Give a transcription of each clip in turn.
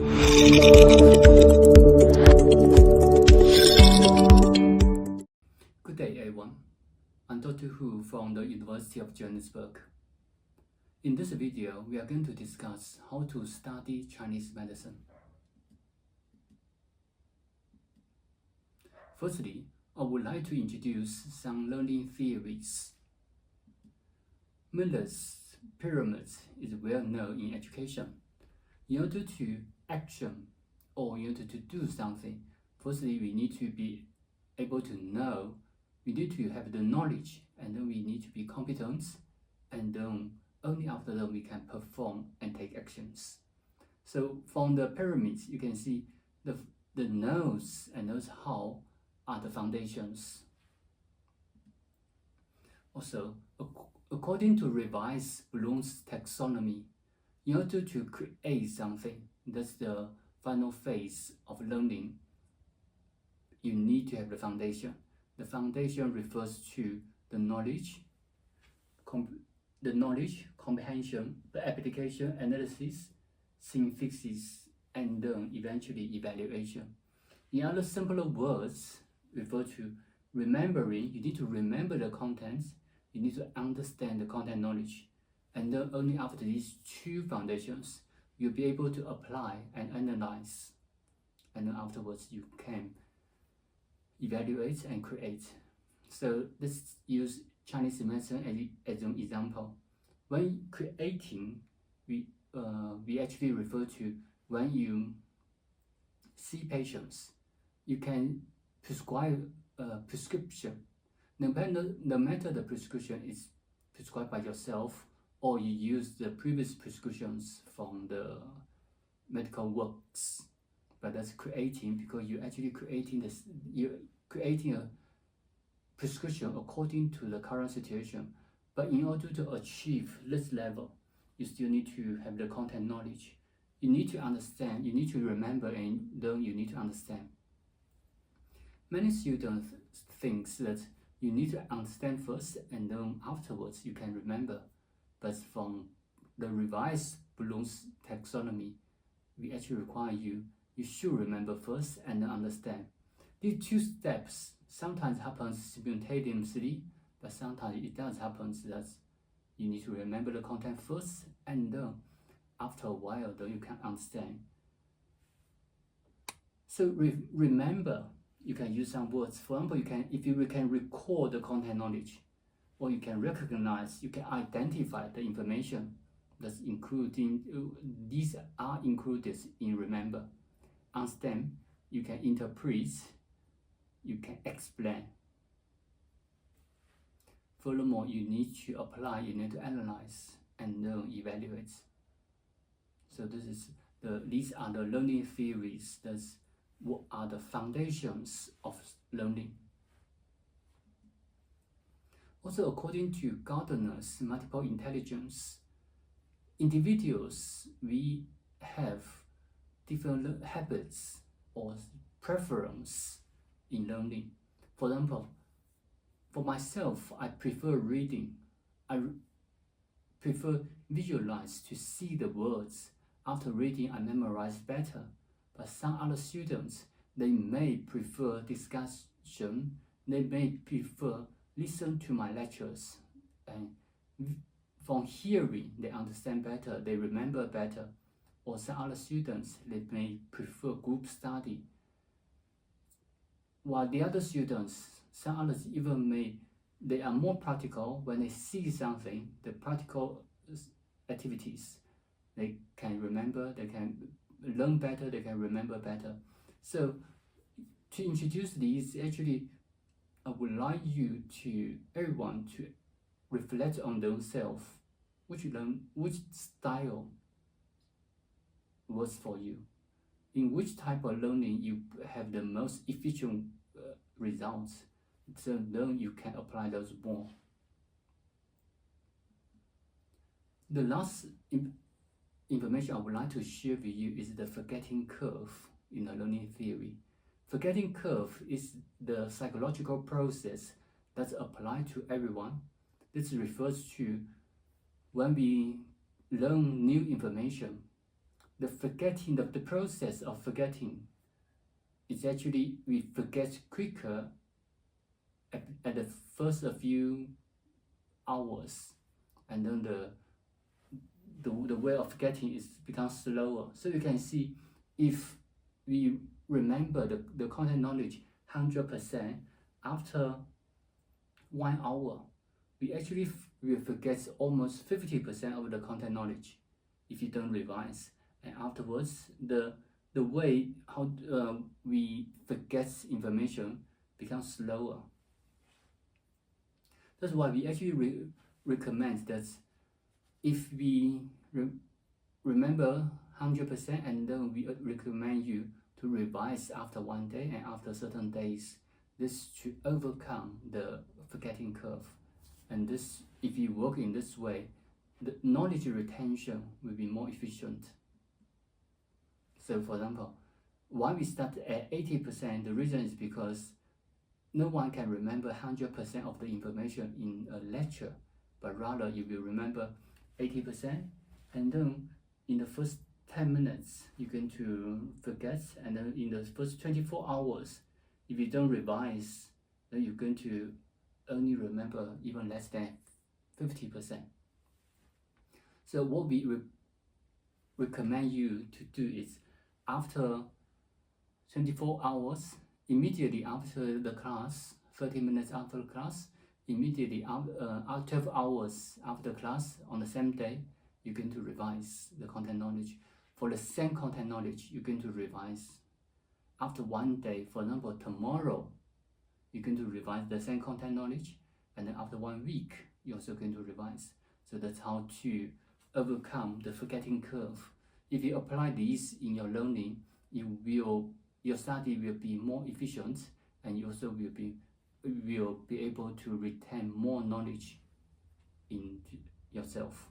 Good day, everyone. I'm Dr. Hu from the University of Johannesburg. In this video, we are going to discuss how to study Chinese medicine. Firstly, I would like to introduce some learning theories. Miller's pyramid is well known in education. In order to action or in order to do something, firstly, we need to be able to know, we need to have the knowledge, and then we need to be competent, and then only after that we can perform and take actions. So from the pyramids, you can see the knows and knows how are the foundations. Also, according to revised Bloom's taxonomy, in order to create something, that's the final phase of learning, you need to have the foundation. The foundation refers to the knowledge, comprehension, the application, analysis, synthesis, and then eventually evaluation. In other simpler words, refer to remembering. You need to remember the contents, you need to understand the content knowledge, and then only after these two foundations, you'll be able to apply and analyze, and then afterwards you can evaluate and create. So let's use Chinese medicine as an example. When creating, we actually refer to when you see patients, you can prescribe a prescription. No matter the prescription is prescribed by yourself or you use the previous prescriptions from the medical works, but that's creating, because you're actually creating a prescription according to the current situation. But in order to achieve this level, you still need to have the content knowledge. You need to understand, you need to remember, and then you need to understand. Many students think that you need to understand first and then afterwards you can remember. But from the revised Bloom's taxonomy, we actually require you should remember first and then understand. These two steps sometimes happen simultaneously, but sometimes it does happen that you need to remember the content first, and then after a while, then you can understand. So remember, you can use some words. For example, if you can recall the content knowledge, or you can recognize, you can identify the information that's these are included in remember. Understand, you can interpret, you can explain. Furthermore, you need to apply, you need to analyze, and then evaluate. So these are the learning theories. That's what are the foundations of learning. Also, according to Gardner's multiple intelligence, individuals, we have different habits or preference in learning. For example, for myself, I prefer reading. I prefer visualize to see the words. After reading, I memorize better. But some other students, they may prefer discussion. They may prefer listen to my lectures, and from hearing, they understand better, they remember better. Or some other students, they may prefer group study. While the other students, some others even they are more practical. When they see something, the practical activities, they can remember, they can learn better, they can remember better. So to introduce these, actually, I would like everyone to reflect on themselves, which style works for you, in which type of learning you have the most efficient results, so then you can apply those more. The last information I would like to share with you is the forgetting curve in the learning theory. Forgetting curve is the psychological process that's applied to everyone. This refers to when we learn new information, the forgetting, the process of forgetting is actually we forget quicker at the first few hours, and then the way of forgetting is becomes slower. So you can see if we remember the content knowledge 100% after 1 hour, we actually will forget almost 50% of the content knowledge if you don't revise. And afterwards, the way how we forget information becomes slower. That's why we actually recommend that if we remember 100%, and then we recommend you to revise after 1 day and after certain days. This should overcome the forgetting curve. And this, if you work in this way, the knowledge retention will be more efficient. So for example, why we start at 80%, the reason is because no one can remember 100% of the information in a lecture, but rather you will remember 80%, and then in the first 10 minutes you're going to forget, and then in the first 24 hours, if you don't revise, then you're going to only remember even less than 50%. So what we recommend you to do is, after 24 hours, immediately after the class, 30 minutes after the class, immediately after 12 hours after class on the same day, you're going to revise the content knowledge. For the same content knowledge, you're going to revise after 1 day. For example, tomorrow, you're going to revise the same content knowledge, and then after 1 week, you're also going to revise. So that's how to overcome the forgetting curve. If you apply this in your learning, your study will be more efficient, and you also will be able to retain more knowledge in yourself.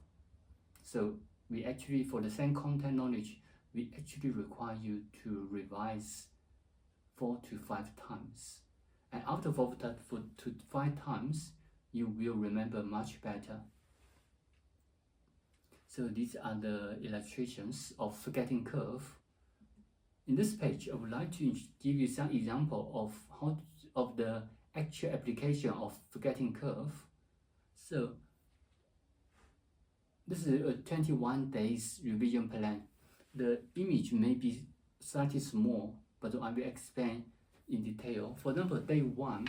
So we actually, for the same content knowledge, we actually require you to revise 4 to 5 times. And after 4 to 5 times, you will remember much better. So these are the illustrations of forgetting curve. In this page, I would like to give you some example of the actual application of forgetting curve. So this is a 21 days revision plan. The image may be slightly small, but I will explain in detail. For example, day 1,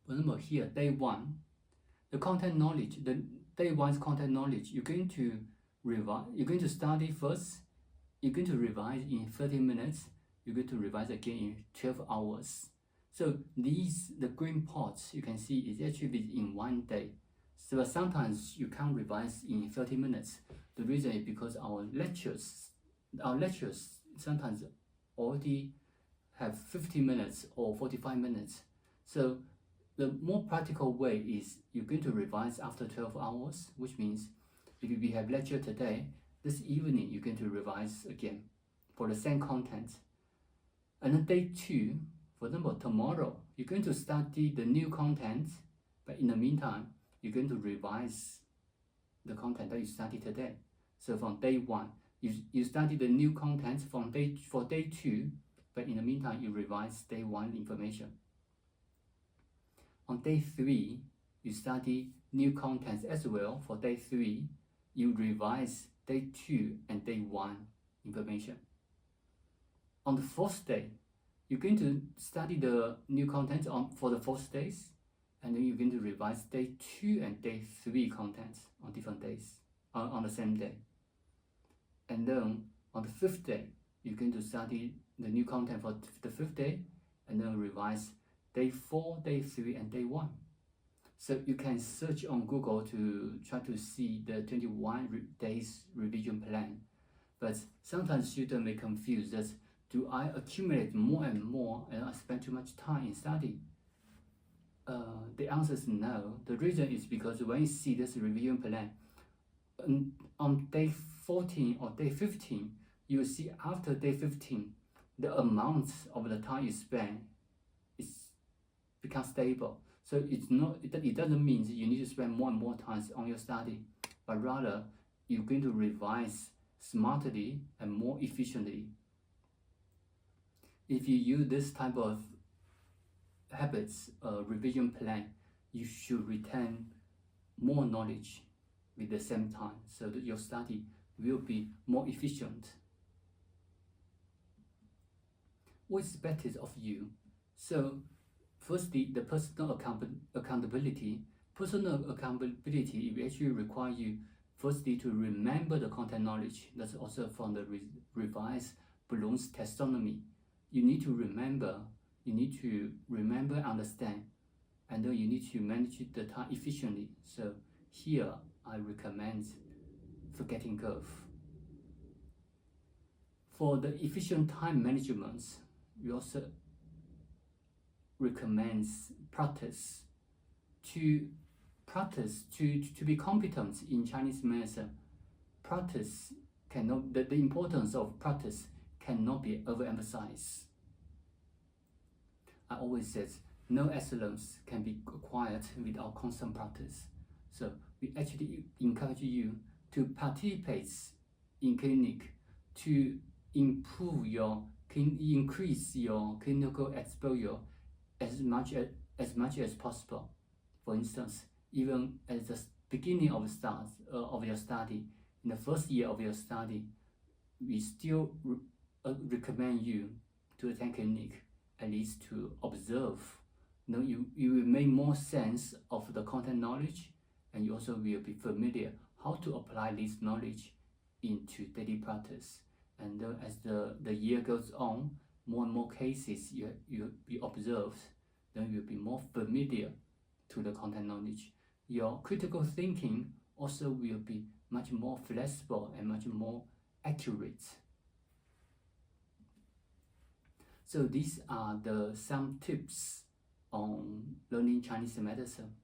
for example, here, day 1, the content knowledge, the day 1's content knowledge, you're going to revise, you're going to study first, you're going to revise in 30 minutes, you're going to revise again in 12 hours. So the green parts you can see is actually in 1 day. So sometimes you can't revise in 30 minutes. The reason is because our lectures sometimes already have 50 minutes or 45 minutes. So the more practical way is you're going to revise after 12 hours, which means if we have lecture today, this evening you're going to revise again for the same content. And then day 2, for example, tomorrow, you're going to study the new content, but in the meantime, you're going to revise the content that you studied today. So from day 1, you study the new content for day 2, but in the meantime, you revise day 1 information. On day 3, you study new contents as well. For day 3, you revise day 2 and day 1 information. On the 4th day, you're going to study the new content for the 4 days, and then you're going to revise day 2 and day 3 contents on different days, on the same day. And then on the 5th day, you're going to study the new content for the 5th day, and then revise day 4, day 3, and day 1. So you can search on Google to try to see the 21 days revision plan. But sometimes students may confuse that, do I accumulate more and more and I spend too much time in study? The answer is no. The reason is because when you see this revision plan, on day 14 or day 15, you will see after day 15, the amount of the time you spend becomes stable. So it doesn't mean you need to spend more and more time on your study, but rather you're going to revise smartly and more efficiently. If you use this type of habits, revision plan, you should retain more knowledge with the same time, so that your study will be more efficient. What's expected of you? So firstly, the personal accountability. Personal accountability will actually require you firstly to remember the content knowledge. That's also from the revised Bloom's taxonomy. You need to remember, understand, and then you need to manage the time efficiently. So here I recommend forgetting curve. For the efficient time management, we also recommend practice. To be competent in Chinese medicine, the importance of practice cannot be overemphasized. I always say no excellence can be acquired without constant practice. So we actually encourage you to participate in clinic to increase your clinical exposure as much as possible. For instance, even at the beginning of your study, in the first year of your study, we still recommend you to attend clinic, at least to observe. You will make more sense of the content knowledge, and you also will be familiar how to apply this knowledge into daily practice. And as the year goes on, more and more cases you observe, then you'll be more familiar to the content knowledge. Your critical thinking also will be much more flexible and much more accurate. So these are some tips on learning Chinese medicine.